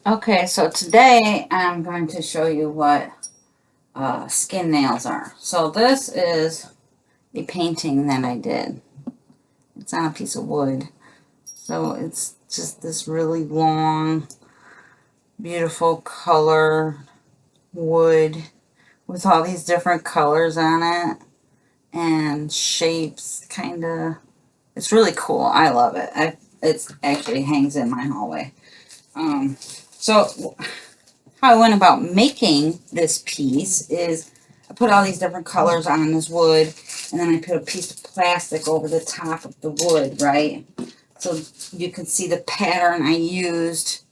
Okay, so today I'm going to show you what skin nails are. So this is a painting that I did. It's on a piece of wood. So it's just this really long, beautiful color wood with all these different colors on it and shapes, kind of. It's really cool. I love it. It actually hangs in my hallway. So how I went about making this piece is I put all these different colors on this wood, and then I put a piece of plastic over the top of the wood, right? So you can see the pattern I used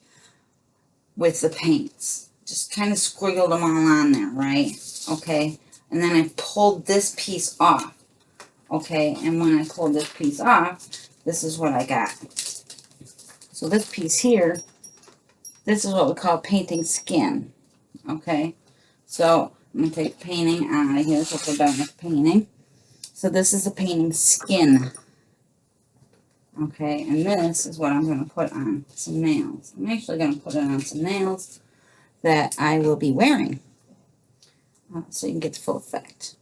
with the paints. Just kind of squiggled them all on there, right? Okay. And then I pulled this piece off. Okay. And when I pulled this piece off, this is what I got. So this piece here, this is what we call painting skin. Okay. So I'm going to take the painting out of here so we're done with painting. So this is the painting skin. Okay, and this is what I'm going to put on some nails. I'm actually going to put it on some nails that I will be wearing. So you can get the full effect.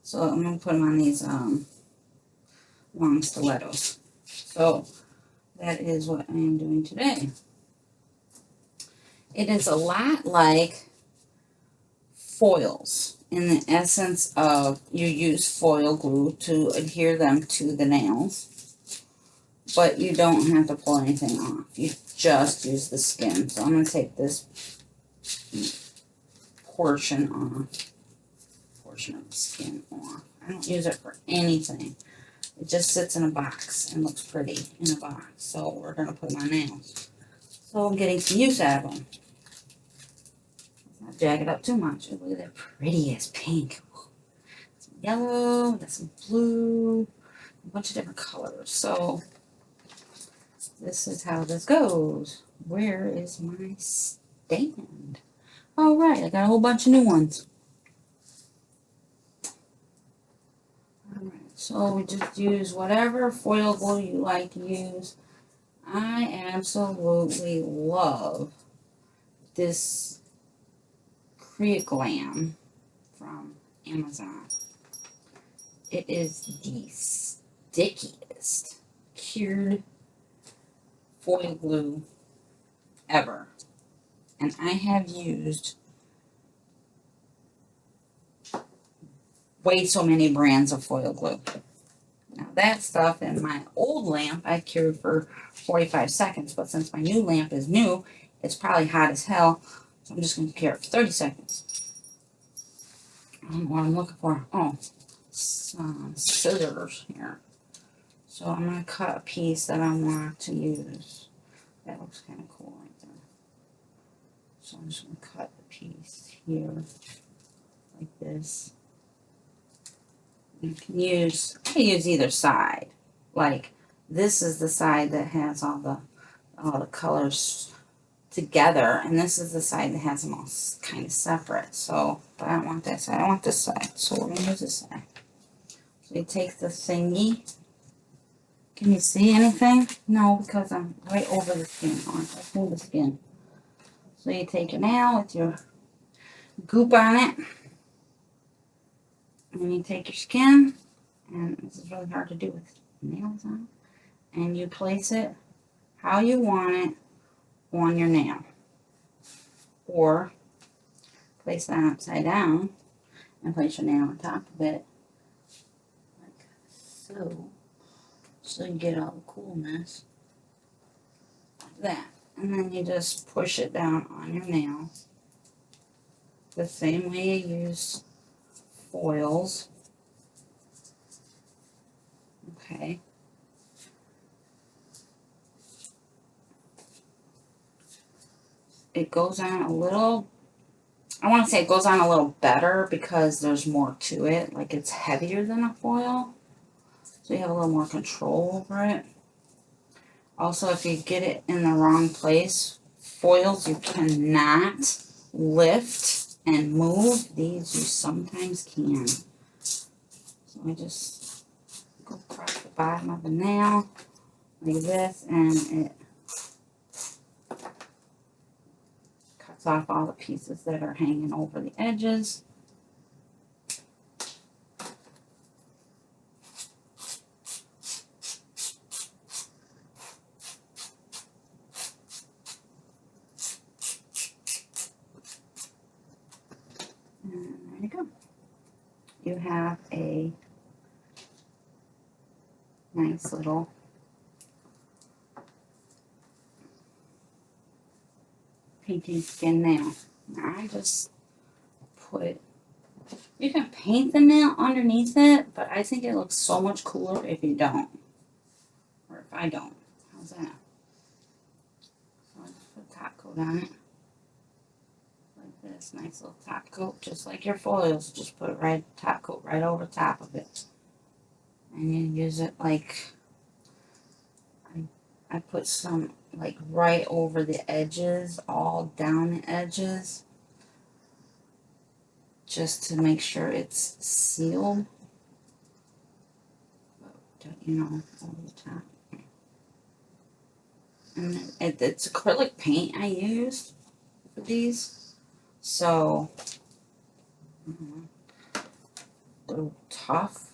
So I'm going to put them on these long stilettos. So that is what I am doing today. It is a lot like foils in the essence of you use foil glue to adhere them to the nails, but you don't have to pull anything off. You just use the skin. So I'm going to take this portion of the skin off. I don't use it for anything. It just sits in a box and looks pretty in a box. So we're going to put my nails. So I'm getting some use out of them. Not jag it up too much. Look at that prettiest pink. Some yellow, got some blue, a bunch of different colors. So this is how this goes. Where is my stand? All right, I got a whole bunch of new ones. All right, so we just use whatever foil glue you like to use. I absolutely love this Creoglam from Amazon. It is the stickiest cured foil glue ever. And I have used way so many brands of foil glue. Now that stuff in my old lamp I cured for 45 seconds, but since my new lamp is new, it's probably hot as hell, so I'm just going to cure it for 30 seconds. I don't know what I'm looking for. Oh, some scissors here. So I'm going to cut a piece that I want to use. That looks kind of cool right there. So I'm just going to cut the piece here like this. You can use, I can use either side. Like this is the side that has all the colors together, and this is the side that has them all kind of separate. So, but I don't want that side. I want this side. So we're gonna use this side. So you take the thingy. Can you see anything? No, because I'm right over the skin. Let's move the skin. So you take your nail with your goop on it, and you take your skin, and this is really hard to do with nails on, and you place it how you want it on your nail. Or place that upside down and place your nail on top of it, like so. So you get all the coolness, like that. And then you just push it down on your nail the same way you use foils. Okay. It goes on a little, I want to say it goes on a little better because there's more to it. Like it's heavier than a foil. So you have a little more control over it. Also, if you get it in the wrong place, foils you cannot lift and move. These you sometimes can. So I just go across the bottom of the nail like this, and it cuts off all the pieces that are hanging over the edges. And there you go. You have a nice little painting skin nail. Now I just put, you can paint the nail underneath it, but I think it looks so much cooler if you don't. Or if I don't. How's that? So I just put top coat on it. Like this, nice little top coat, just like your foils. Just put top coat right over top of it. And you use it like, I put some like right over the edges, all down the edges, just to make sure it's sealed. You know, over the top. And it's acrylic paint I used for these, so they're tough,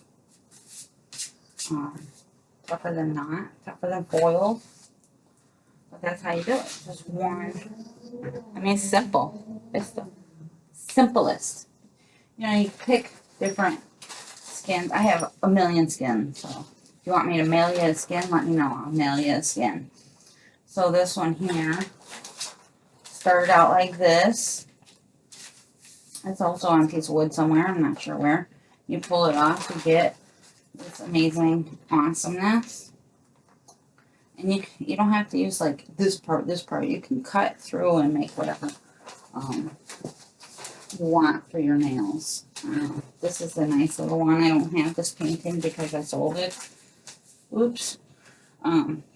tougher than not, tougher than foil. But that's how you do it. Just one. I mean, it's simple. It's the simplest. You know, you pick different skins. I have a million skins, so if you want me to mail you a skin, let me know. I'll mail you a skin. So this one here started out like this. It's also on a piece of wood somewhere. I'm not sure where. You pull it off, you get this amazing awesomeness. And you don't have to use like this part. You can cut through and make whatever you want for your nails. This is a nice little one. I don't have this painting because I sold it. Oops.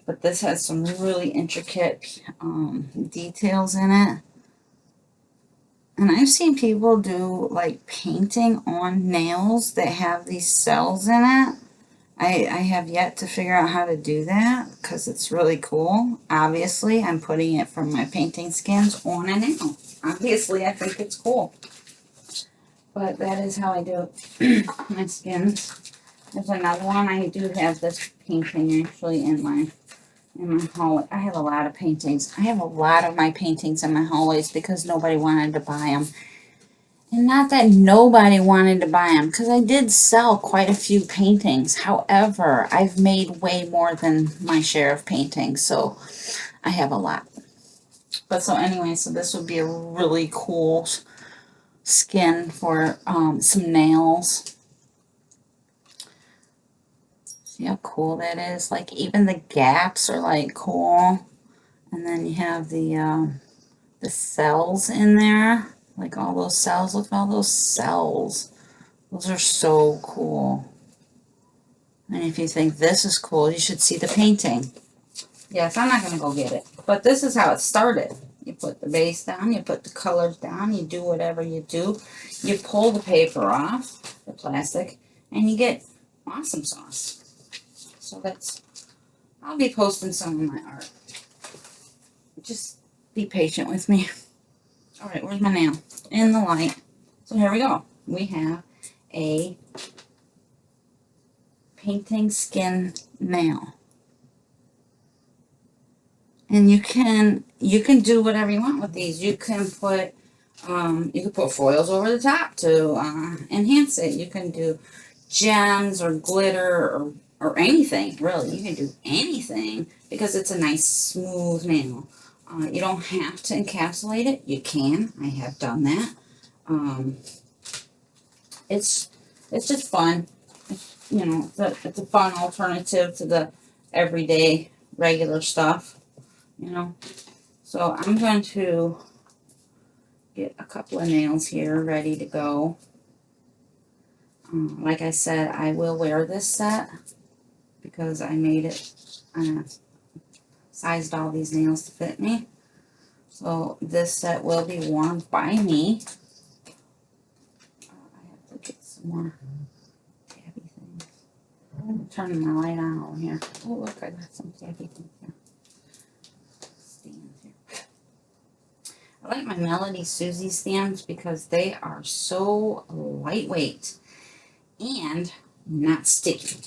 But this has some really intricate details in it. And I've seen people do like painting on nails that have these cells in it. I have yet to figure out how to do that because it's really cool. Obviously, I'm putting it from my painting skins on a nail. Obviously, I think it's cool. But that is how I do my skins. There's another one. I do have this painting actually in my hallway. I have a lot of paintings. I have a lot of my paintings in my hallways because nobody wanted to buy them. And not that nobody wanted to buy them, because I did sell quite a few paintings. However, I've made way more than my share of paintings, so I have a lot. But so anyway, so this would be a really cool skin for some nails. See how cool that is? Like even the gaps are like cool. And then you have the cells in there. Like all those cells. Look at all those cells. Those are so cool. And if you think this is cool, you should see the painting. Yes, I'm not going to go get it. But this is how it started. You put the base down, you put the colors down, you do whatever you do. You pull the paper off, the plastic, and you get awesome sauce. So that's, I'll be posting some of my art. Just be patient with me. All right, where's my nail? In the light. So here we go. We have a painting skin nail. And you can do whatever you want with these. You can put foils over the top to enhance it. You can do gems or glitter or anything, really. You can do anything because it's a nice smooth nail. You don't have to encapsulate it. You can. I have done that. It's just fun. You know, it's a fun alternative to the everyday regular stuff. You know, so I'm going to get a couple of nails here ready to go. Like I said, I will wear this set because I made it, sized all these nails to fit me. So this set will be worn by me. I have to get some more tabby things. I'm turning my light on over here. Oh, look, I got some tabby things here. Stands here. I like my Melody Susie stands because they are so lightweight and not sticky.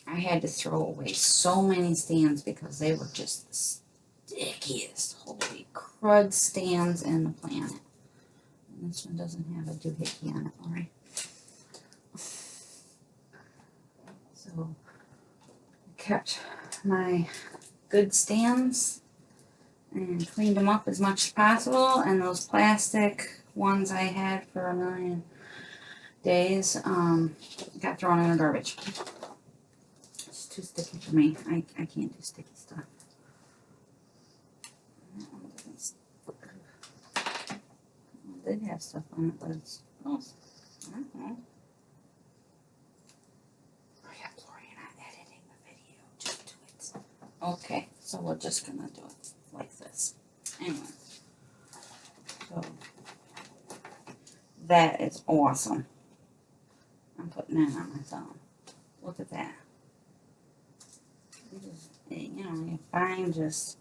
I had to throw away so many stands because they were just the stickiest. Holy crud stands in the planet. And this one doesn't have a doohickey on it, alright? So, I kept my good stands and cleaned them up as much as possible, and those plastic ones I had for a million days got thrown in the garbage. It's too sticky for me. I can't do sticky stuff. That one doesn't. It did have stuff on it, but it's gross. I don't know. Hurry up, Lori, you're not editing the video. Just do it. Okay, so we're just gonna do it like this. Anyway. So that is awesome. I'm putting that on my thumb. Look at that. You know, you find just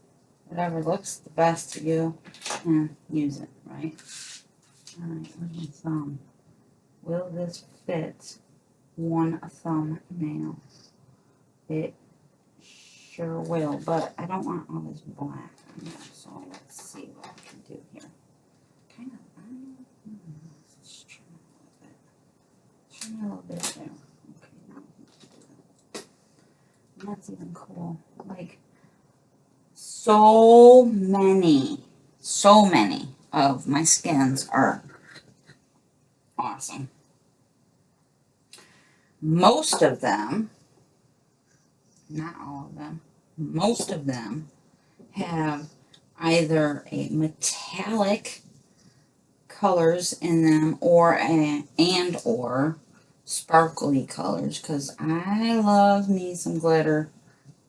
whatever looks the best to you and use it, right? Alright, where's my thumb? Will this fit one thumbnail? It sure will, but I don't want all this black on there, so let's see what I can do here. Kind of, let's trim a little bit. Trim a little bit there. Okay, now we can do that. And that's even cool. Like, so many of my skins are awesome. Most of them, not all of them, most of them have either a metallic colors in them or sparkly colors, because I love me some glitter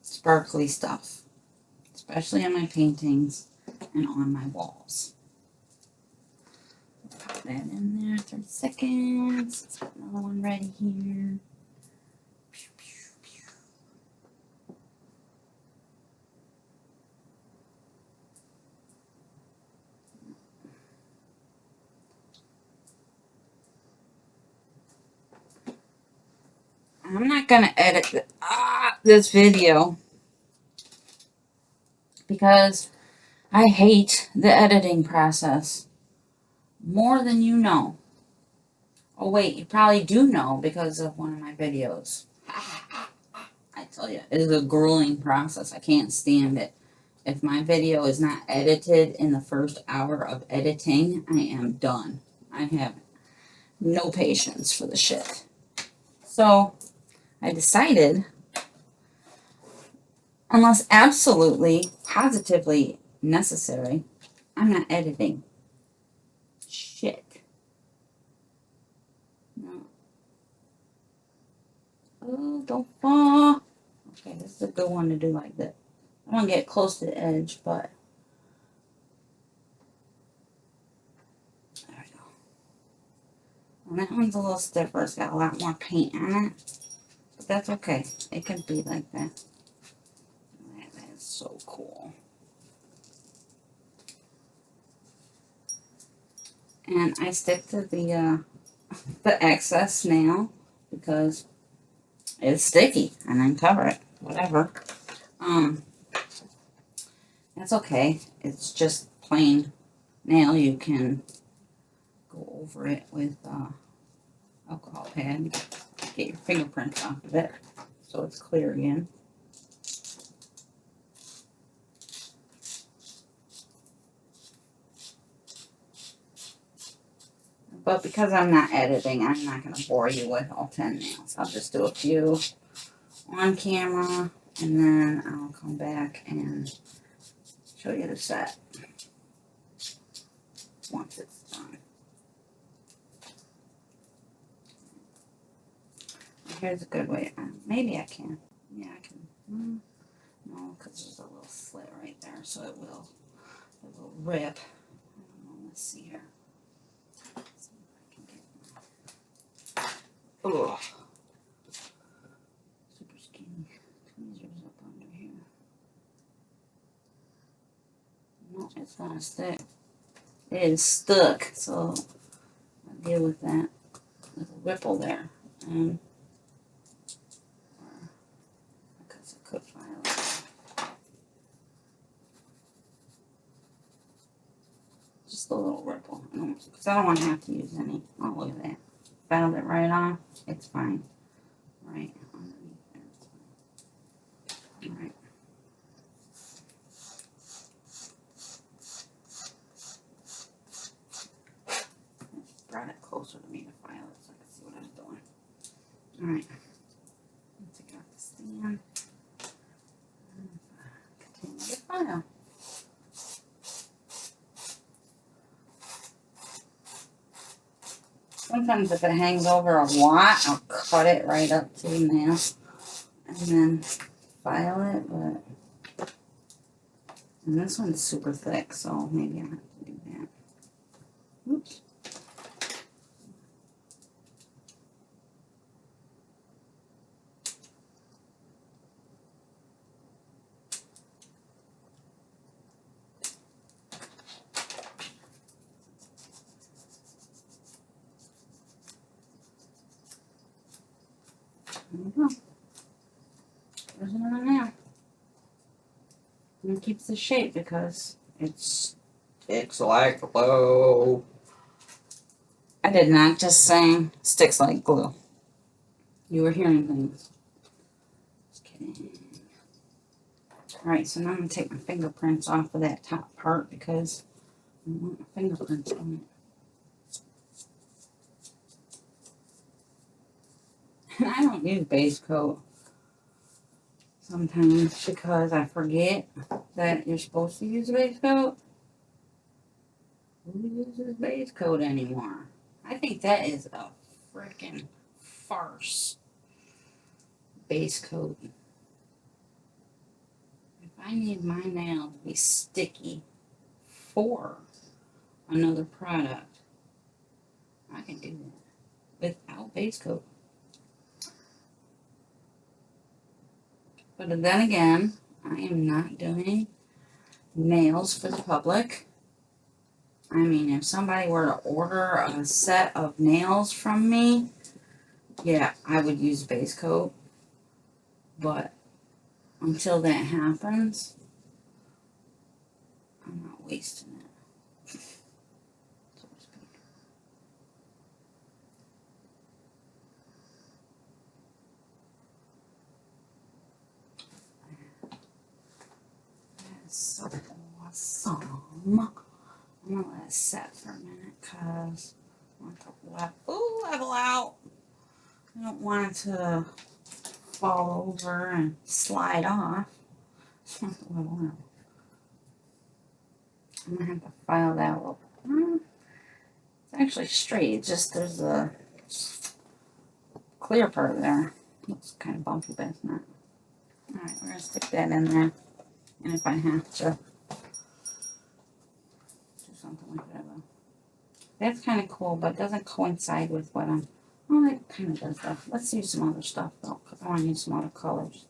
sparkly stuff, especially on my paintings and on my walls. Pop that in there, 30 seconds. Let's get another one ready here. I'm not going to edit this video because I hate the editing process more than you know. Oh wait, you probably do know because of one of my videos. I tell you, it is a grueling process. I can't stand it. If my video is not edited in the first hour of editing, I am done. I have no patience for the shit. So I decided, unless absolutely, positively necessary, I'm not editing shit. No. Oh, don't fall. Okay, this is a good one to do like that. I want to get close to the edge, but there we go. And that one's a little stiffer. It's got a lot more paint on it, but that's okay. It can be like that. That is so cool. And I stick to the excess nail because it's sticky, and then cover it, whatever. That's okay. It's just plain nail. You can go over it with alcohol pad, get your fingerprints off of it so it's clear again. But because I'm not editing, I'm not going to bore you with all 10 nails. I'll just do a few on camera, and then I'll come back and show you the set once it's done. Here's a good way. Maybe I can. Yeah, I can. No, because there's a little slit right there, so it will rip. I don't know. Let's see here. Let's see if I can get. Ugh. Super skinny tweezers up under here. No, it's gonna stick. It is stuck, so I'll deal with that little ripple there. And because I could file it. Just a little ripple, because I don't want to have to use any. Oh, look at that. Filed it right off. It's fine. Right underneath there. All right. Brought it closer to me to file it so I can see what I'm doing. All right. Take out the stand. Continue to file. Sometimes if it hangs over a lot, I'll cut it right up to the nail and then file it, but and this one's super thick, so maybe I have to do that. Oops. There we go. There's another nail. And it keeps the shape because it's sticks like glue. I did not just say sticks like glue. You were hearing things. Just kidding. Alright, so now I'm going to take my fingerprints off of that top part because I don't want my fingerprints on it. And I don't use base coat sometimes because I forget that you're supposed to use base coat. Who uses base coat anymore? I think that is a freaking farce. Base coat. If I need my nail to be sticky for another product, I can do that without base coat. But then again, I am not doing nails for the public. I mean, if somebody were to order a set of nails from me, yeah, I would use base coat. But until that happens, I'm not wasting it. So to speak. That's so awesome. I'm gonna let it set for a minute because I want to level out. I don't want it to fall over and slide off. Level out. I'm gonna have to file that a little bit. It's actually straight. It's just there's a clear part there. Looks kind of bumpy, but it's not. All right, we're gonna stick that in there, and if I have to do something like that, that's kind of cool, but it doesn't coincide with what I'm. Well, it kind of does though. Let's use some other stuff though, because I want to use some other colors.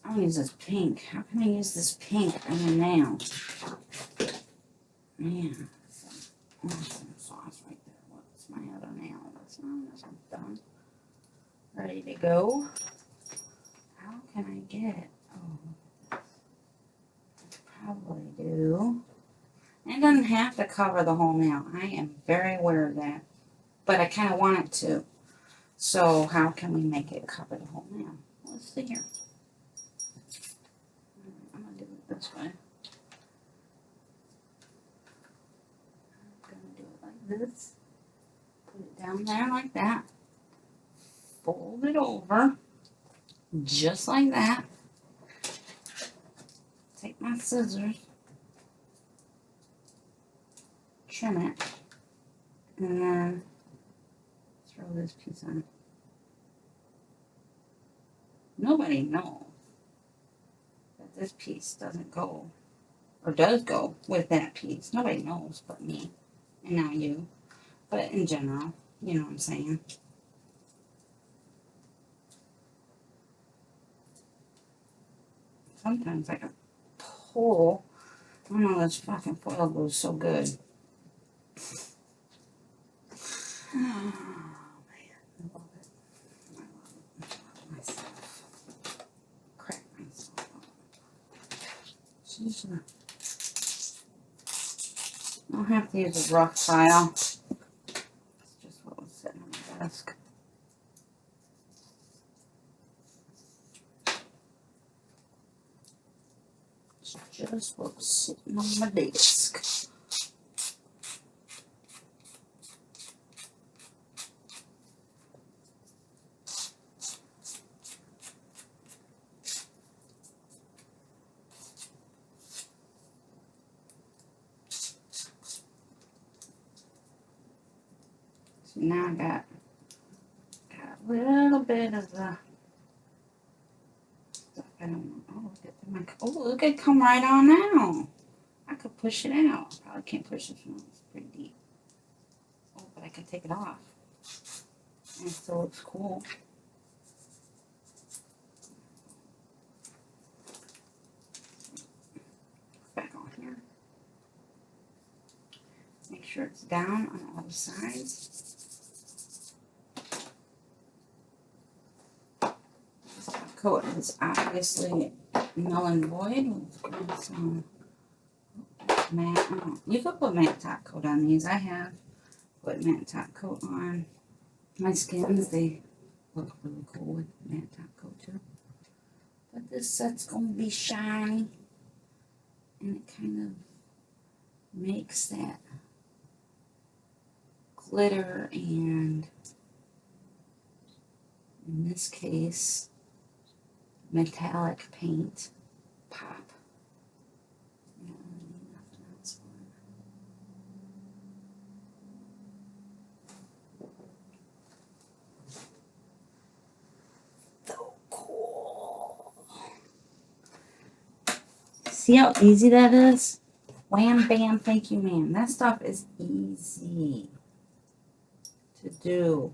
I want to use this pink. How can I use this pink in the nail? Man, some sauce right there. What's my other nail? That's not. This one's done. Ready to go. How can I get it? Oh, I probably do. It doesn't have to cover the whole nail. I am very aware of that. But I kind of want it to. So how can we make it cover the whole nail? Let's see here. I'm going to do it this way. I'm going to do it like this. Put it down there like that. Fold it over. Just like that. Take my scissors. Trim it. And then throw this piece on. Nobody knows that this piece doesn't go, or does go with that piece. Nobody knows but me, and now you. But in general, you know what I'm saying. Sometimes I can pull I know this fucking foil glue is so good. Oh, man. I love it. I love myself. Crack myself up. Jeez. I don't have to use a rough file. It's just what was sitting on my desk. It's just what was sitting on my desk. So now I got a little bit of the stuff I don't want. Oh, look at the mic. Oh, look at it come right on now. I could push it out. Probably can't push this one. It's pretty deep. Oh, but I can take it off. And it still looks cool. Back on here. Make sure it's down on all the sides. Coat is obviously null and void with some matte. Oh, you could put matte top coat on these. I have put matte top coat on my skins. They look really cool with matte top coat too. But this set's gonna be shiny, and it kind of makes that glitter and, in this case, metallic paint pop. You don't really need nothing else for it. So cool. See how easy that is? Wham, bam, thank you, ma'am. That stuff is easy to do,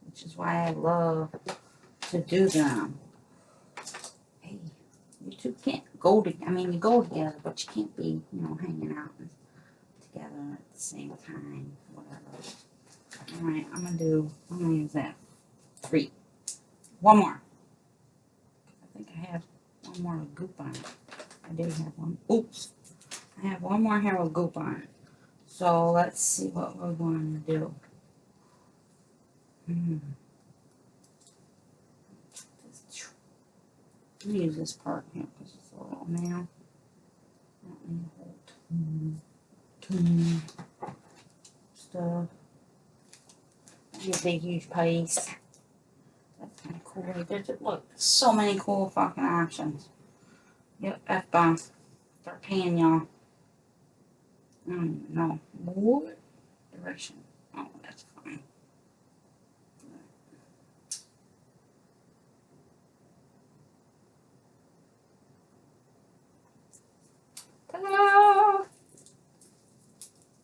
which is why I love to do them. Hey, you two can't go together. I mean, you go together, but you can't be, hanging out together at the same time, whatever. Alright, I'm gonna use that. 3. One more. I think I have one more with goop on it. I do have one. Oops. I have one more here with goop on it. So let's see what we're going to do. I'm gonna use this part here because it's a little nail. I don't need a whole ton stuff. These big huge piece. That's kind of cool. Look, so many cool fucking options. Yep, F-bomb. Start paying y'all. I don't even know what direction. Oh, that's fine. Ta-da!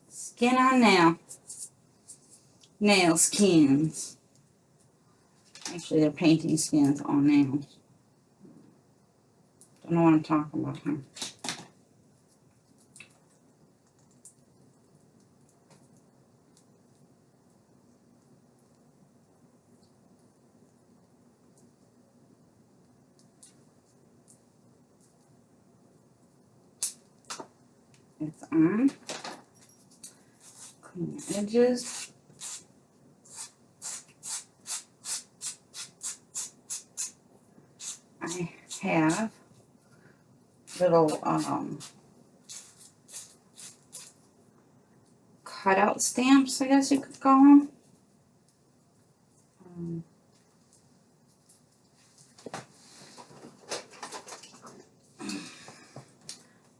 Skin on nail. Nail skins. Actually, they're painting skins on nails. Don't know what I'm talking about, huh? It's on. Clean the edges. I have little cutout stamps, I guess you could call them.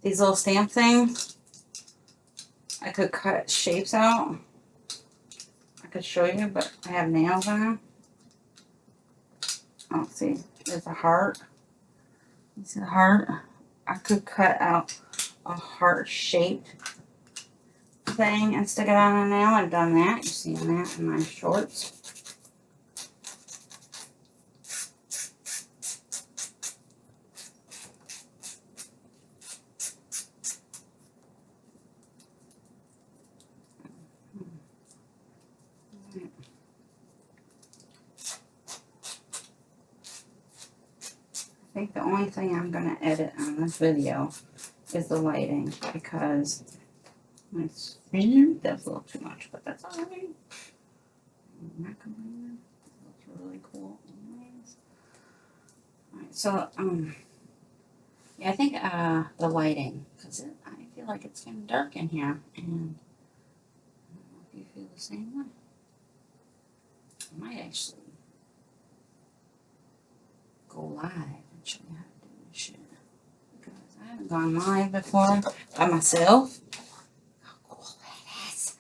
These little stamp things, I could cut shapes out. I could show you, but I have nails on them. Oh, see, there's a heart. You see the heart? I could cut out a heart-shaped thing and stick it on a nail. I've done that. You've seen that in my shorts. think the only thing I'm going to edit on this video is the lighting, because it's that's a little too much, but that's all right. I'm not complaining. It looks really cool anyways. Alright, so yeah, I think the lighting, because I feel like it's getting dark in here, and I don't know if you feel the same way. I might actually go live and show you how to do this shit, because I haven't gone live before by myself. How cool that is!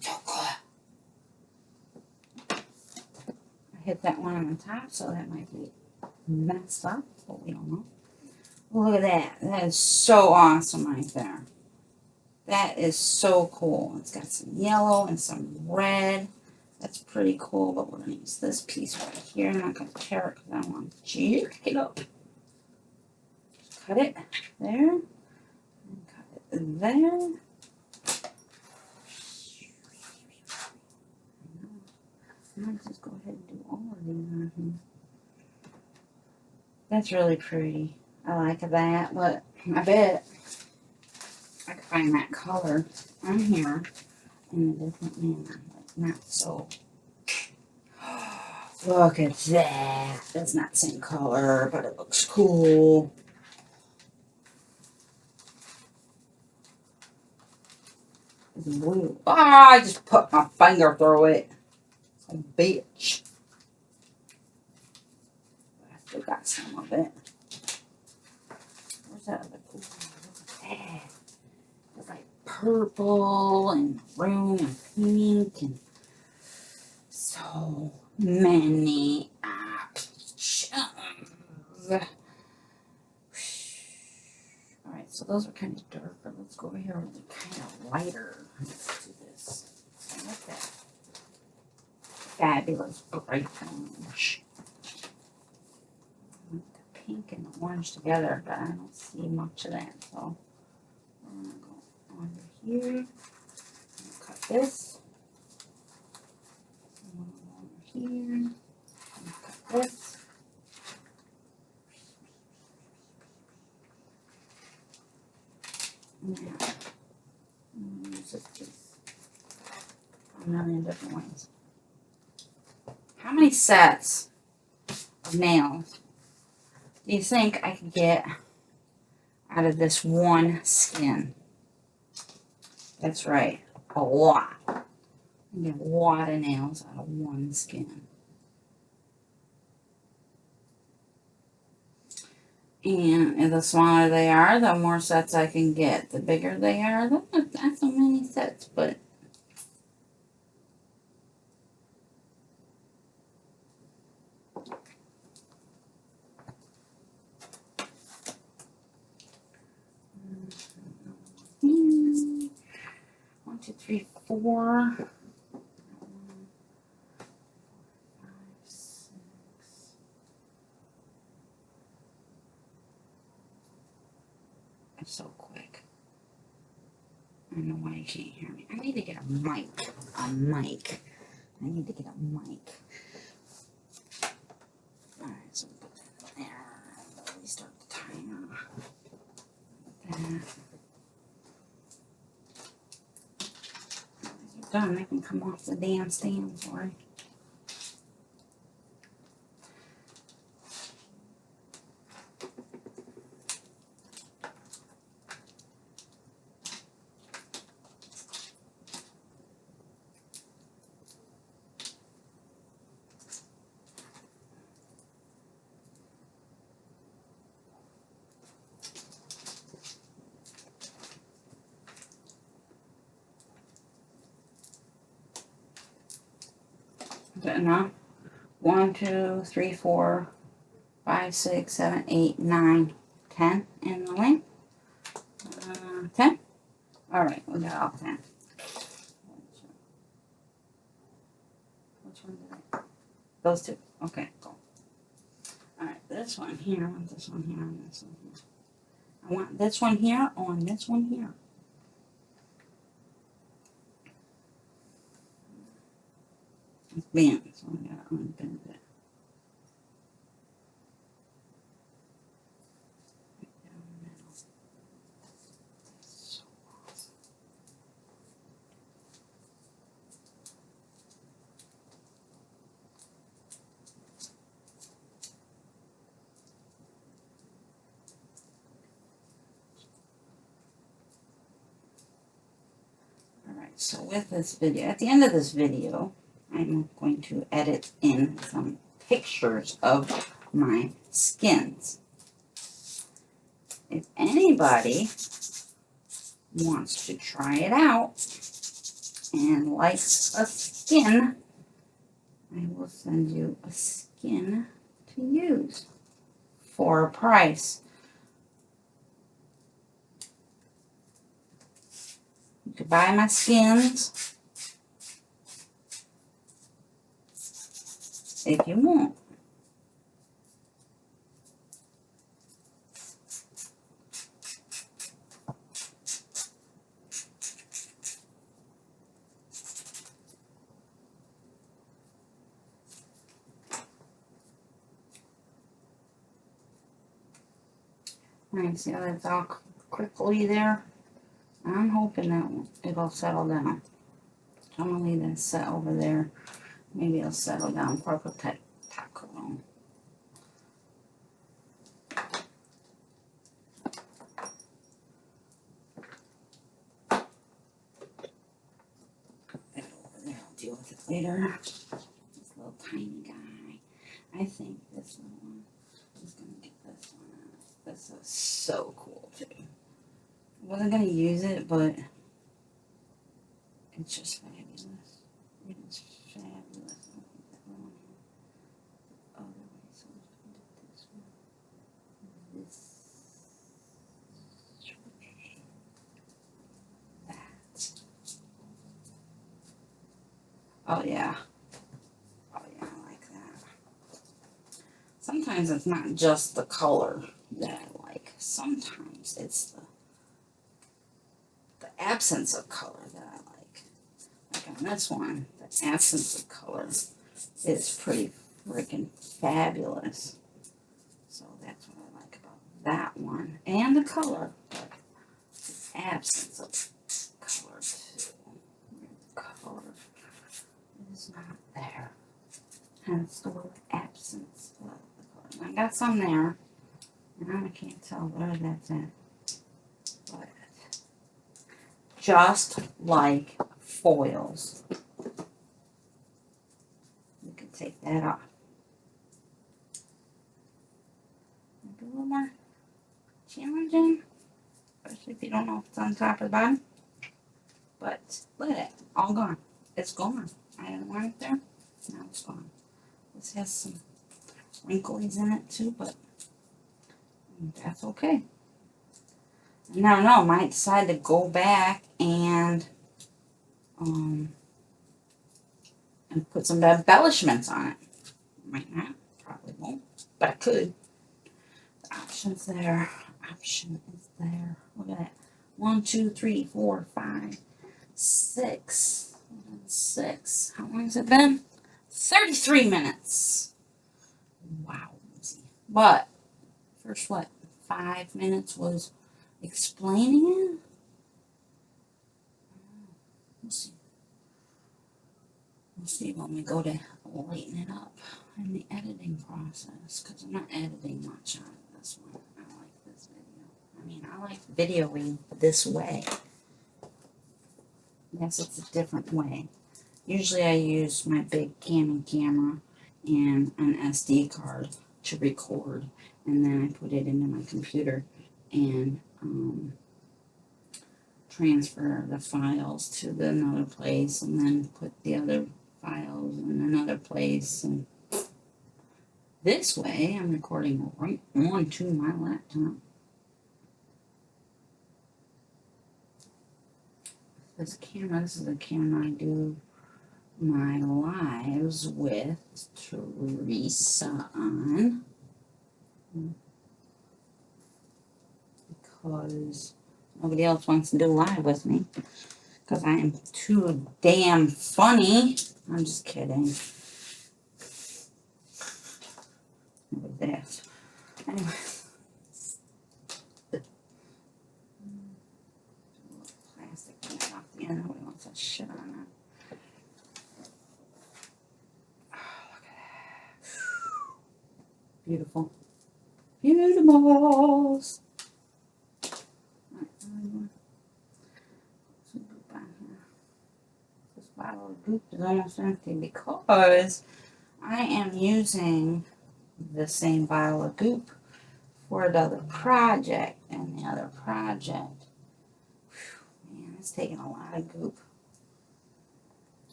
So cool. I hit that one on the top, so that might be messed up, but we don't know. Look at that. That is so awesome right there. That is so cool. It's got some yellow and some red. That's pretty cool, but we're going to use this piece right here. I'm not going to tear it because I don't want to jack it up. Cut it there. And cut it there. I might just go ahead and do all of these on here. That's really pretty. I like that, but I bet I could find that color on here in a different manner, but not so. Look at that. That's not the same color, but it looks cool. It's blue. Ah, I just put my finger through it. Some bitch. I still got some of it. Where's that other? Ooh, look at that. It's like purple and maroon and pink and so many options. Alright, so those are kind of darker. Let's go over here with the kind of lighter. Let's do this. I like that fabulous bright orange. The pink and the orange together, but I don't see much of that. So we're going to go over here. Cut this. I'm going to go over here. And cut this. Now, I'm going to use this piece a million different ways. How many sets of nails do you think I could get out of this one skin? That's right, a lot. I get a lot of nails out of one skin. And the smaller they are, the more sets I can get. The bigger they are, not so many sets, but one, two, three, 4. 5, 6. It's so quick. I don't know why you can't hear me. I need to get a mic. A mic. I need to get a mic. Alright, so put that in there. Let me start the timer. That. Done. They can come off the damn stand for it. Is that enough? 1, 2, 3, 4, 5, 6, 7, 8, 9, 10 in the length. 10? Alright, we got all 10. Which one did I? Those two. Okay, cool. Alright, this one here. I want this one here and this one here. I want this one here on this one here. It's bent, so I gotta unbend it. So with this video, at the end of this video, I'm going to edit in some pictures of my skins. If anybody wants to try it out and likes a skin, I will send you a skin to use for a price. You can buy my skins if you want. Alright, see how that's all crinkly there? I'm hoping that it'll settle down. I'm gonna leave that set over there. Maybe it'll settle down. Purple taco. Put that over there. I'll deal with it later. This little tiny guy. I think this little one is gonna get this one out. This is so cool too. I wasn't gonna use it, but it's just fabulous. It is fabulous. I'll put that one other way, so I'm just gonna do this one. That. Oh yeah. Oh yeah, I like that. Sometimes it's not just the color that I like. Sometimes it's the absence of color that I like. Like on this one, the absence of color is pretty freaking fabulous. So that's what I like about that one. And the color, but the absence of color too. The color is not there. Hence the word absence of the color. I got some there, and I can't tell where that's at. But just like foils, you can take that off. Maybe a little more challenging, especially if you don't know if it's on top or the bottom. But look at it, all gone. It's gone. I didn't want it there. Now it's gone. This has some wrinkles in it too, but that's okay. And I don't know, I might decide to go back and put some embellishments on it. Might not, probably won't, but I could. The option's there. Option is there. Look at that. 1, 2, 3, 4, 5, 6. 6. How long has it been? 33 minutes. Wow. But first, what, 5 minutes was explaining it? We'll see. We'll see when we go to lighten it up in the editing process, because I'm not editing much on this one. I like this video. I mean, I like videoing this way. Yes, it's a different way. Usually I use my big Canon camera and an SD card to record, and then I put it into my computer and transfer the files to another place, and then put the other files in another place. And this way I'm recording right onto my laptop. This camera, this is the camera I do my lives with Teresa on, because nobody else wants to do live with me, because I am too damn funny. I'm just kidding. Look at that. Anyway. Plastic coming off the end. Nobody wants that shit on that. Oh, look at that. Beautiful. Beautiful. goop is almost empty because I am using the same bottle of goop for the other project. And the other project, whew, man, it's taking a lot of goop.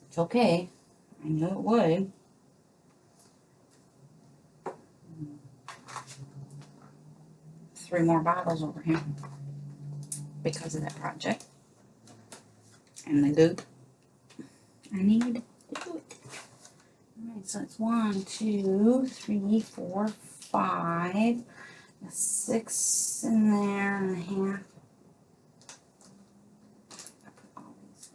It's okay. I knew it would. Three more bottles over here because of that project. And the goop. I need the goop. Alright, so it's 1, 2, 3, 4, 5. 6 in there and a half. I put all these.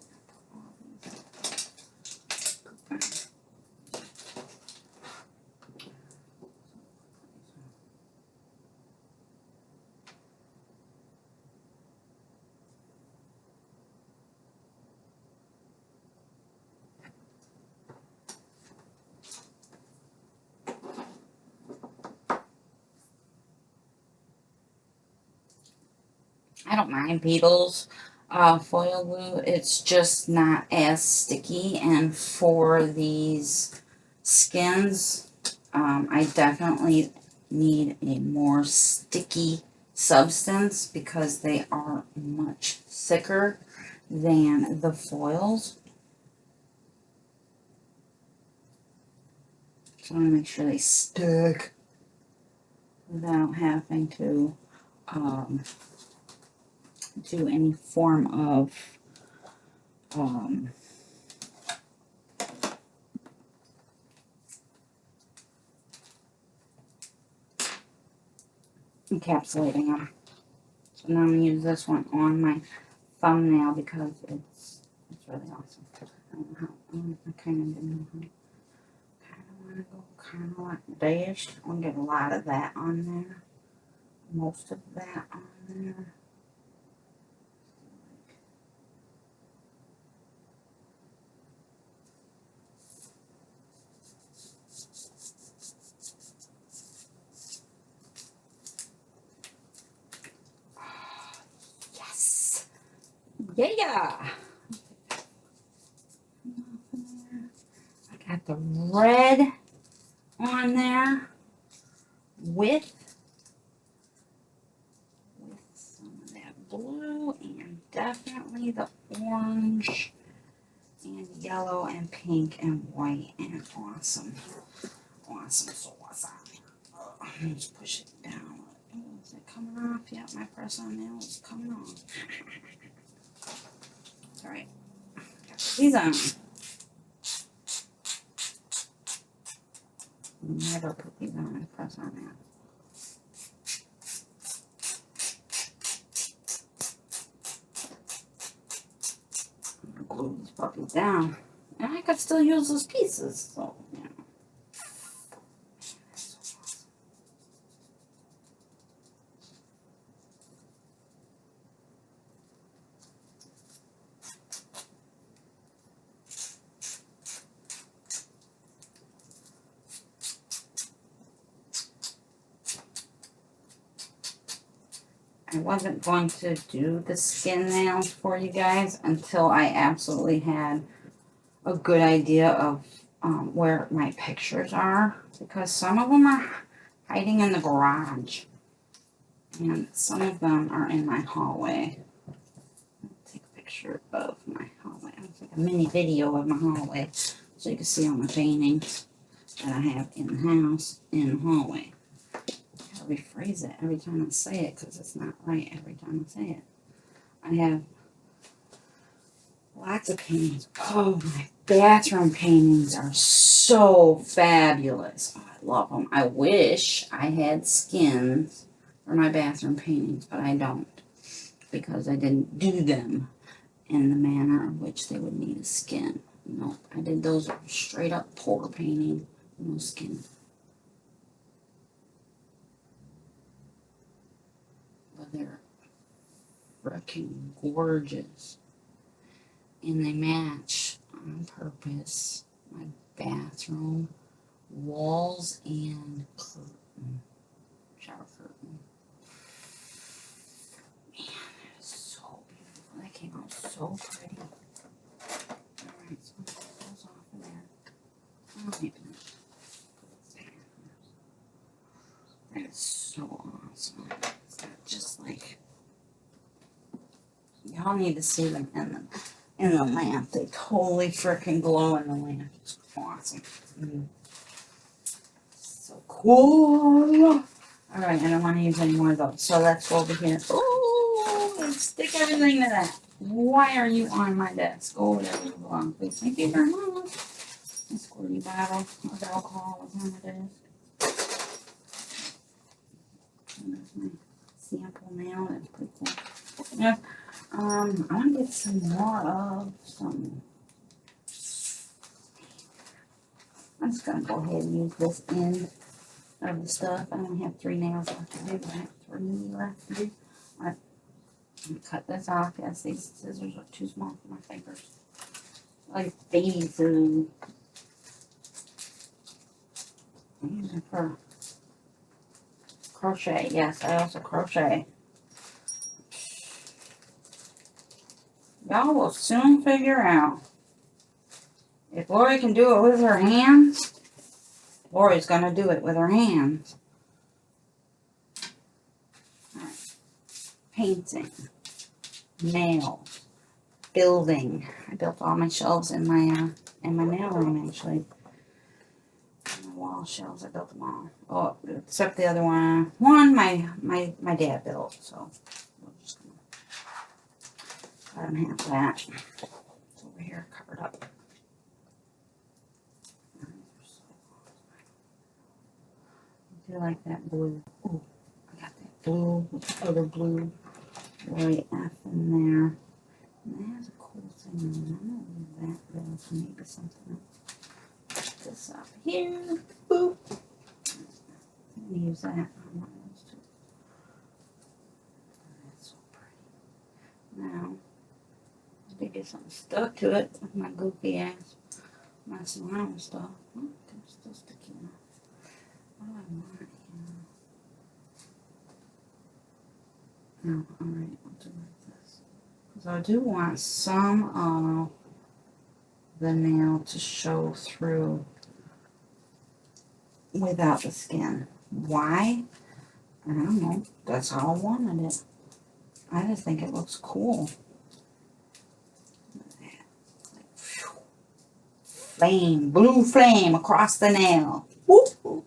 I don't mind Beetles foil glue. It's just not as sticky. And for these skins, I definitely need a more sticky substance because they are much thicker than the foils. So I want to make sure they stick without having to do any form of encapsulating them. So now I'm going to use this one on my thumbnail because it's really awesome. I don't know how, I kind of didn't know how. Kind of want to go kind of like dashed. I want to get a lot of that on there. Most of that on there. Yes! Yeah! I got the red on there with some of that blue and definitely the orange and yellow and pink and white and awesome. Awesome, so awesome. Let's push it down. Oh, is it coming off? Yeah, my press on nail is coming off. Alright, got these on. Never put these on and press on that. Glue these puppies down. And I could still use those pieces, so, you know. I wasn't going to do the skin nails for you guys until I absolutely had a good idea of where my pictures are, because some of them are hiding in the garage and some of them are in my hallway. I'll take a picture of my hallway. I'll take a mini video of my hallway so you can see all my paintings that I have in the house, in the hallway. I gotta rephrase it every time I say it because it's not right every time I say it. I have lots of paintings. Oh, my bathroom paintings are so fabulous. Oh, I love them. I wish I had skins for my bathroom paintings, but I don't because I didn't do them in the manner in which they would need a skin. No, I did those straight up pour painting, no skin. But they're freaking gorgeous. And they match on purpose my bathroom walls and curtain, shower curtain. Man, that is so beautiful. That came out so pretty. Alright, That is so awesome. Just like, y'all need to see them in the lamp. They totally freaking glow in the lamp. It's awesome. So cool. Alright, I don't want to use any more of those. So let's go over here. Ooh, and stick everything to that. Why are you on my desk? Go over there where you belong, please. Thank you very much. A squirty bottle of alcohol was on my desk. And there's my sample now. That's pretty cool. Yeah. I want to get some more of some. I'm just going to go ahead and use this end of the stuff. I only have 3 nails left to do, but I have 3 left to do. I'm going to cut this off. Yes, these scissors are too small for my fingers. Like baby food. I'm using for crochet. Yes, I also crochet. Y'all will soon figure out. If Lori can do it with her hands, Lori's going to do it with her hands. Right. Painting. Nails. Building. I built all my shelves in my nail room, actually. My wall shelves, I built them all. Oh, except the other one. One my dad built, so we're just going to let him have that. It's over here covered up. I do like that blue. Oh, I got that blue with the other blue right up in there. And that has a cool thing on it. I'm going to leave that there for maybe something else. Put this up here. Boop. Use that on one of those two. That's so pretty. Now, I did get something stuck to it with my goofy ass messing around with stuff. Oh, it's still sticky enough. What do I want here? No, alright, I'll do like this. Because I do want some of the nail to show through without the skin. Why? I don't know. That's how I wanted it. I just think it looks cool. Flame, blue flame across the nail. Whoop, whoop.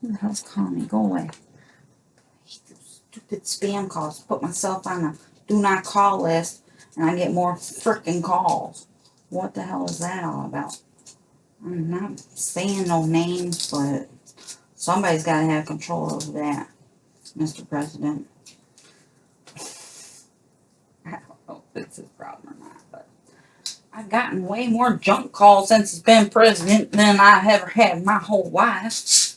Who the hell's calling me? Go away. Stupid spam calls. Put myself on a do not call list and I get more freaking calls. What the hell is that all about? I'm not saying no names, but somebody's got to have control over that, Mr. President. I don't know if it's his problem or not, but I've gotten way more junk calls since he's been president than I've ever had my whole life.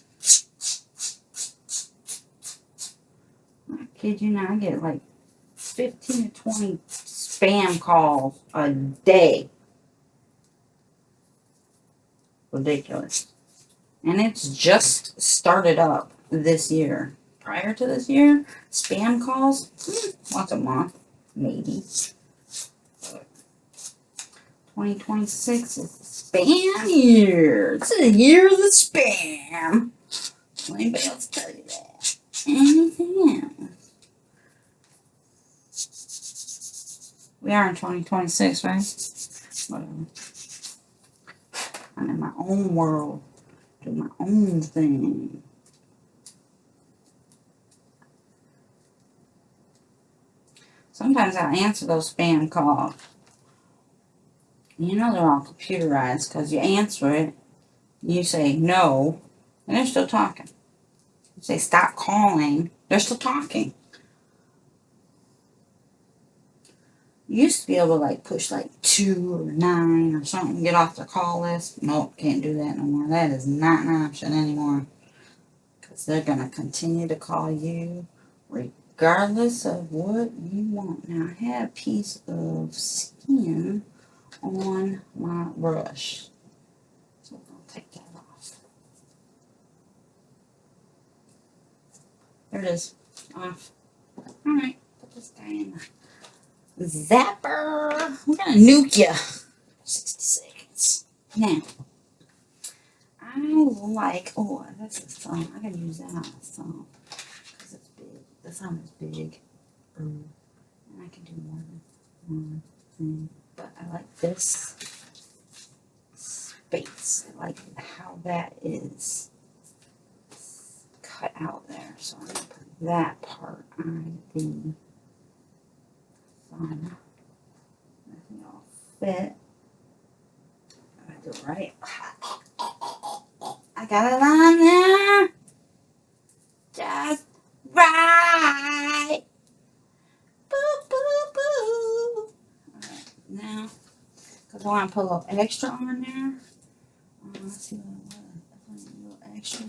I kid you not, I get like 15 to 20 spam calls a day. Ridiculous. And it's just started up this year. Prior to this year, spam calls, once a month, maybe. 2026 is the spam year. It's the year of the spam. Will anybody else tell you that? Anything else? We are in 2026, right? Whatever. I'm in my own world. Do my own thing. Sometimes I'll answer those spam calls. You know they're all computerized because you answer it, you say no, and they're still talking. You say stop calling, they're still talking. You used to be able to like push like 2 or 9 or something, get off the call list. Nope, can't do that no more. That is not an option anymore. Because they're going to continue to call you regardless of what you want. Now I have a piece of skin on my brush. So we're going to take that off. There it is. Off. Alright, put this guy in the zapper. We're going to nuke you. 60 seconds. Now, I like, oh, this is some, I gotta use that some, because it's big. The thumb is big. And I can do more than one thing. But I like this space. I like how that is cut out there. So I'm going to put that part on the thumb. I think it'll fit. I do it right. I got it on there. Just right. Boo, boo, boo. Alright, now, because I want to put a little extra on there. Let's see what it was. A little extra.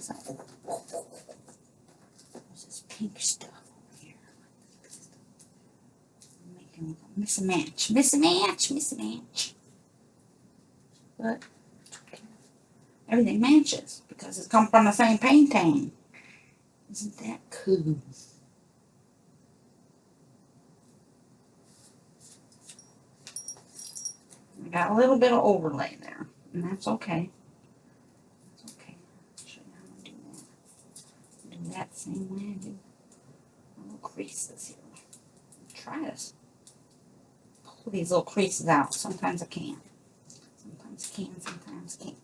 There's this pink stuff over here. Making a miss a match. Miss a match. Miss a match. But everything matches because it's come from the same painting. Isn't that cool? I got a little bit of overlay there, and that's okay. That's okay. I'll show you how to do that. Do that same way I do little creases here. Try this. Pull these little creases out. Sometimes I can. Sometimes I can. Sometimes I can't.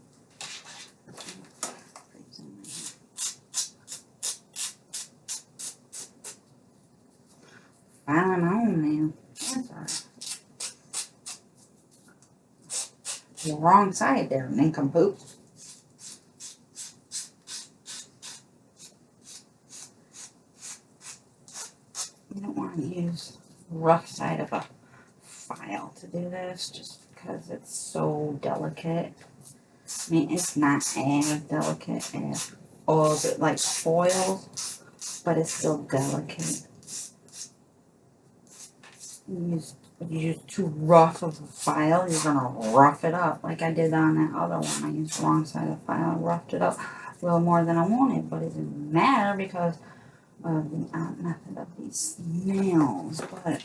Fine on now. That's alright. The wrong side there, nincompoop. You don't want to use the rough side of a file to do this just because it's so delicate. I mean, it's not as delicate as all of it, like foil, but it's still delicate. If you use too rough of a file, you're going to rough it up. Like I did on that other one. I used the wrong side of the file and roughed it up a little more than I wanted. But it didn't matter because of the method of these nails. But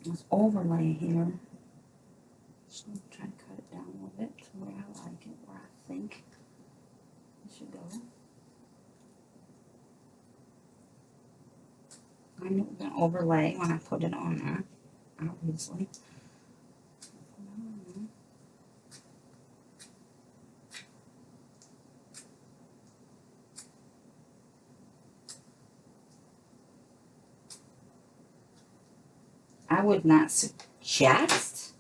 this overlay here, just going to try to cut it down a little bit to where I like it, where I think it should go. I knew it was going to overlay when I put it on there, obviously. I would not suggest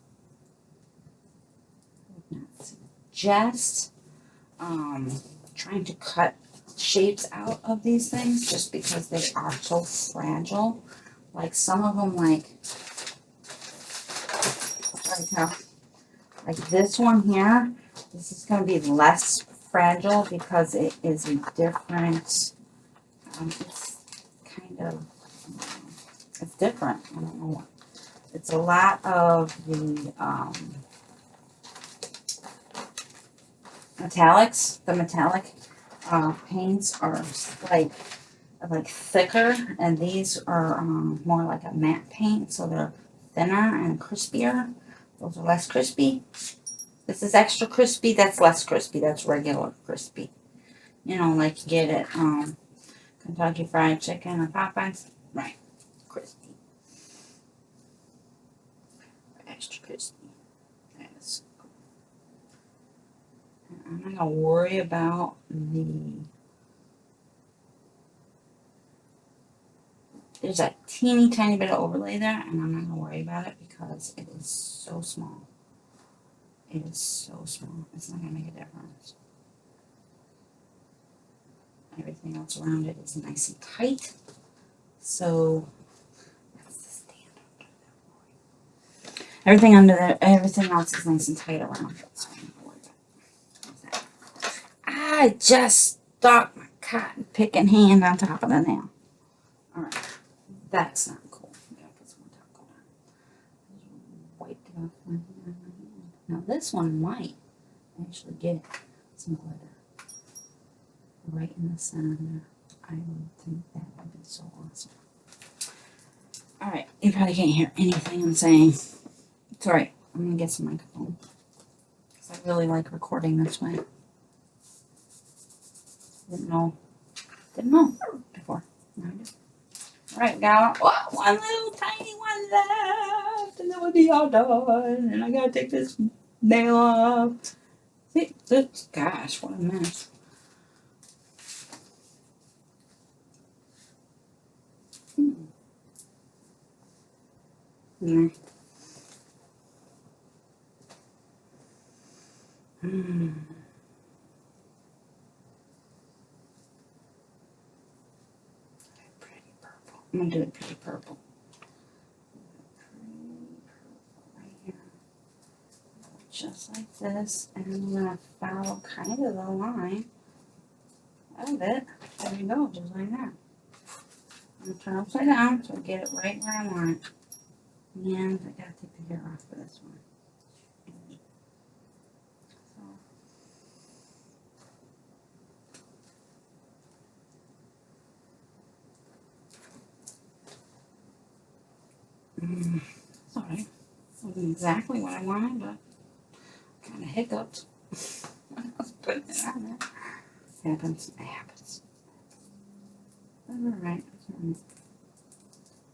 trying to cut shapes out of these things just because they are so fragile. Like some of them, like this one here, this is going to be less fragile because it is a different, it's kind of, it's different. I don't know what. It's a lot of the metallics. The metallic paints are like thicker, and these are more like a matte paint, so they're thinner and crispier. Those are less crispy. This is extra crispy. That's less crispy. That's regular crispy. You know, like you get at Kentucky Fried Chicken or Popeyes. Right. Crispy. Extra crispy. That's cool. I'm not going to worry about there's a teeny tiny bit of overlay there, and I'm not going to worry about it because it is so small. It is so small. It's not going to make a difference. Everything else around it is nice and tight. So that's the stand under there. Everything under there, everything else is nice and tight around it. So I'm not worried about that. I just stuck my cotton picking hand on top of the nail. Alright. That's not cool. Yeah, put some more top coat on. Wiped it off my hand. Now this one might actually get some glitter right in the center there. I would think that would be so awesome. Alright, you probably can't hear anything I'm saying. It's alright. I'm gonna get some microphone because I really like recording this way. Didn't know before. Now I do. All right, got one little tiny one left, and then we'll be all done. And I gotta take this nail off. See, this, gosh, what a mess. Mm. Mm. Pretty purple. I'm gonna do it pretty purple. Right here. Just like this, and I'm gonna follow kind of the line of it. There you go, just like that. I'm gonna turn upside down so I get it right where I want it. And I gotta take the hair off for this one. It's alright. Wasn't exactly what I wanted, but kind of hiccuped when I was putting it on there. Happens. It happens. Alright.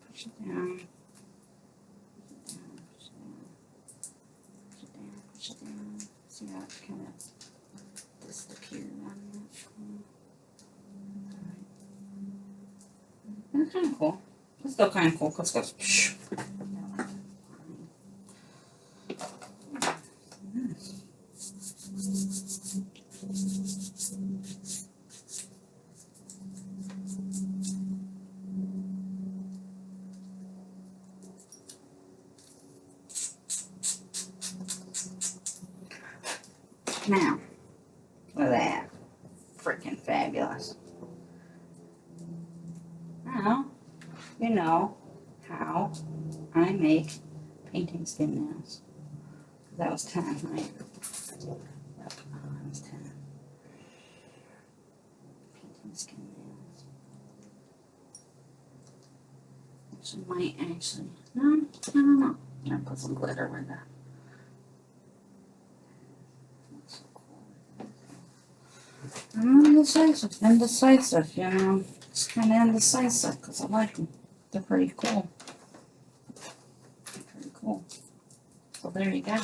Push it down. Push it down. Push it down. See how it kind of disappeared on that. That's kind of cool. It's still kind of cool because it goes. Now, look at that. Freaking fabulous. Now, you know how I make painting skin nails. That was 10, right? Yep, that was 10. Painting skin nails. Which might actually, no, I don't know. I'm gonna put some glitter with that. That's so cool. I'm indecisive, you know. It's kind of indecisive because I like them. They're pretty cool. Pretty cool. So there you go.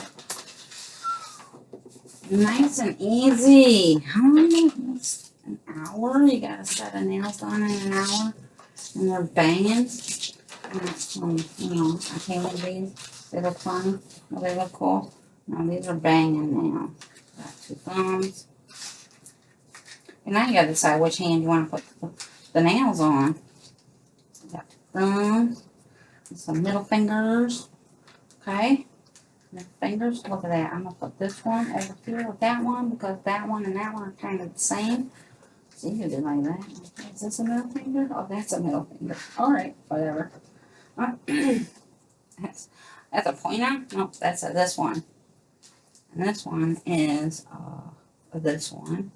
Nice and easy. How long? An hour? You got a set of nails done in an hour? And they're banging. And, you know, I painted these. They look fun. Oh, they look cool. No, these are banging nails. Got 2 thumbs. And now you gotta decide which hand you want to put the nails on. You got 2 thumbs. And some middle fingers. Okay? Middle fingers. Look at that. I'm gonna put this one over here with that one because that one and that one are kind of the same. See, you did like that. Is this a middle finger? Oh, that's a middle finger. Alright, whatever. That's a pointer? Nope, that's this one. And this one is this one.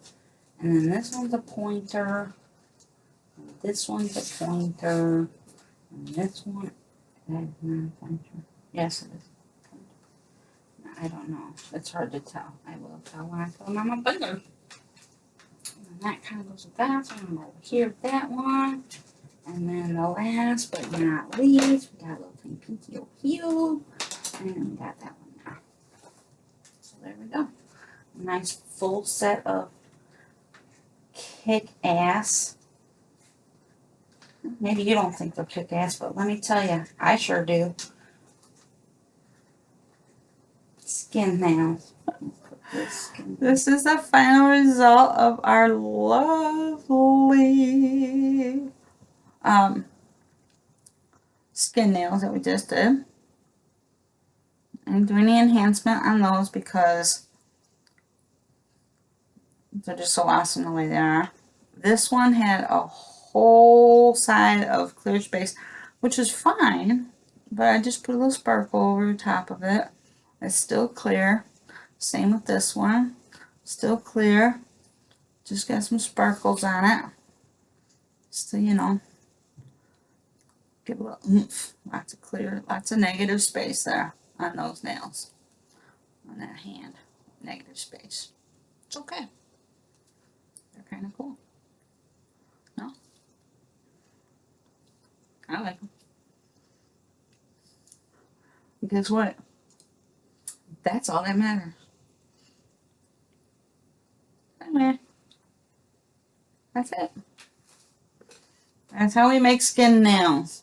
And then this one's a pointer. And this one's a pointer. And this one is not a pointer. Yes, it is. I don't know. It's hard to tell. I will tell when I put them on my finger. And that kind of goes with that. So I'm over here with that one. And then the last but not least, we got a little thing pinky over here. And then we got that one now. So there we go. A nice full set of kick-ass. Maybe you don't think they're kick-ass, but let me tell you, I sure do. Skin nails. This is the final result of our lovely skin nails that we just did. I'm doing the enhancement on those because they're just so awesome the way they are. This one had a whole side of clear space, which is fine, but I just put a little sparkle over the top of it. It's still clear. Same with this one. Still clear. Just got some sparkles on it. So, you know, give a little oomph. Lots of clear, lots of negative space there on those nails. on that hand. Negative space. It's okay. They're kind of cool. No? I like them. Guess what? That's all that matters. Anyway, that's it. That's how we make skin nails.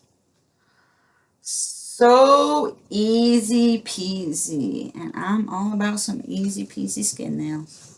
So easy peasy. And I'm all about some easy peasy skin nails.